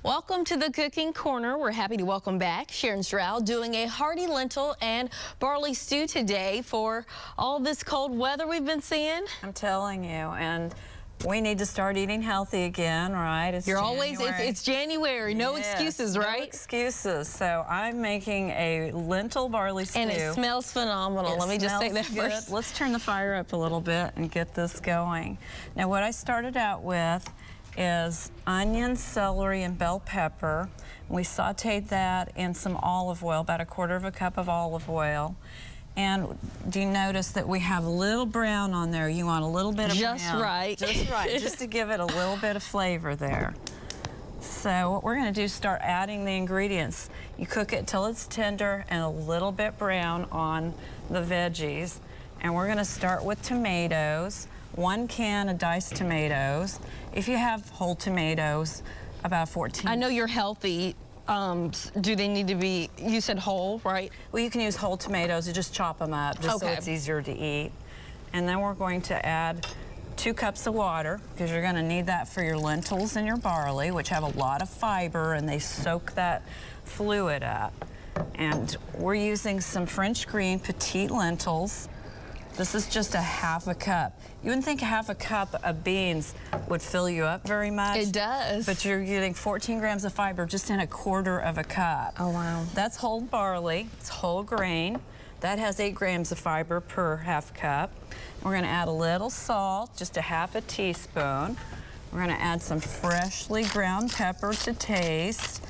Welcome to the Cooking Corner. We're happy to welcome back Sharon Stroud doing a hearty lentil and barley stew today for all this cold weather we've been seeing. I'm telling you, and we need to start eating healthy again, right? It's January. No excuses, right? No excuses. So I'm making a lentil barley stew. And it smells phenomenal. Let me just say that first. Let's turn the fire up a little bit and get this going. Now what I started out with is onion, celery, and bell pepper. We sauteed that in some olive oil, about 1/4 cup of olive oil. And do you notice that we have a little brown on there? You want a little bit of brown. Just right, just to give it a little bit of flavor there. So what we're going to do is start adding the ingredients. You cook it till it's tender and a little bit brown on the veggies. And we're going to start with tomatoes. 1 can of diced tomatoes. If you have whole tomatoes, about 14. I know you're healthy. Do they need to be, you said whole, right? Well, you can use whole tomatoes and just chop them up just so it's easier to eat. And then we're going to add 2 cups of water, because you're going to need that for your lentils and your barley, which have a lot of fiber and they soak that fluid up. And we're using some French green petite lentils. This is just a 1/2 cup. You wouldn't think 1/2 cup of beans would fill you up very much. It does. But you're getting 14 grams of fiber just in 1/4 cup. Oh, wow. That's whole barley. It's whole grain. That has 8 grams of fiber per 1/2 cup. We're going to add a little salt, just a 1/2 teaspoon. We're going to add some freshly ground pepper to taste.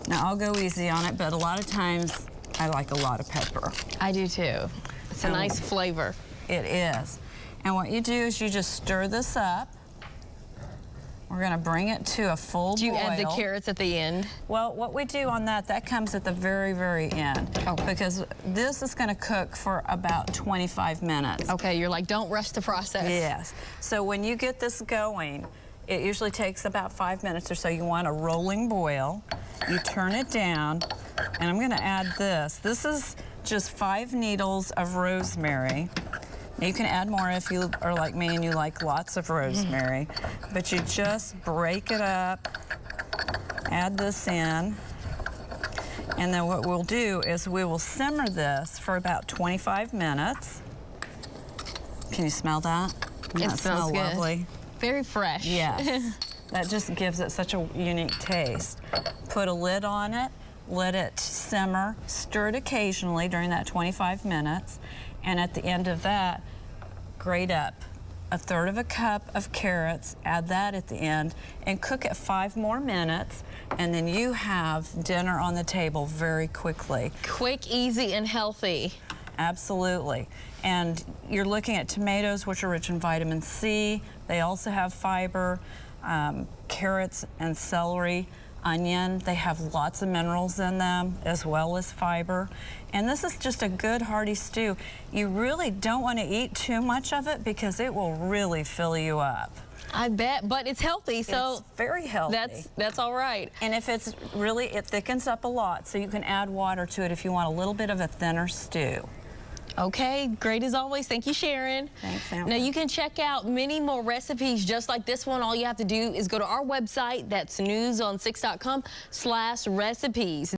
Now, I'll go easy on it, but a lot of times I like a lot of pepper. I do too. It's a nice flavor. It is. And what you do is you just stir this up. We're going to bring it to a full boil. Do you add the carrots at the end? Well, what we do on that comes at the very, very end. Okay. Because this is going to cook for about 25 minutes. Okay, you're like, don't rush the process. Yes. So when you get this going, it usually takes about 5 minutes or so. You want a rolling boil. You turn it down, and I'm going to add this. This is just 5 needles of rosemary. Now, you can add more if you are like me and you like lots of rosemary, but you just break it up, add this in, and then what we'll do is we will simmer this for about 25 minutes. Can you smell that? It smells good. Lovely. Very fresh. Yes. That just gives it such a unique taste. Put a lid on it, let it simmer, stir it occasionally during that 25 minutes, and at the end of that, grate up 1/3 cup of carrots, add that at the end, and cook it 5 more minutes, and then you have dinner on the table very quickly. Quick, easy, and healthy. Absolutely. And you're looking at tomatoes, which are rich in vitamin C. They also have fiber. Carrots and celery, onion, they have lots of minerals in them as well as fiber. And this is just a good hearty stew. You really don't want to eat too much of it because it will really fill you up. I bet, but it's healthy, so it's very healthy. That's all right. And if it's really, it thickens up a lot, so you can add water to it if you want a little bit of a thinner stew. Okay, great as always. Thank you, Sharon. Thanks, Amber. Now, you can check out many more recipes just like this one. All you have to do is go to our website. That's newson6.com/recipes.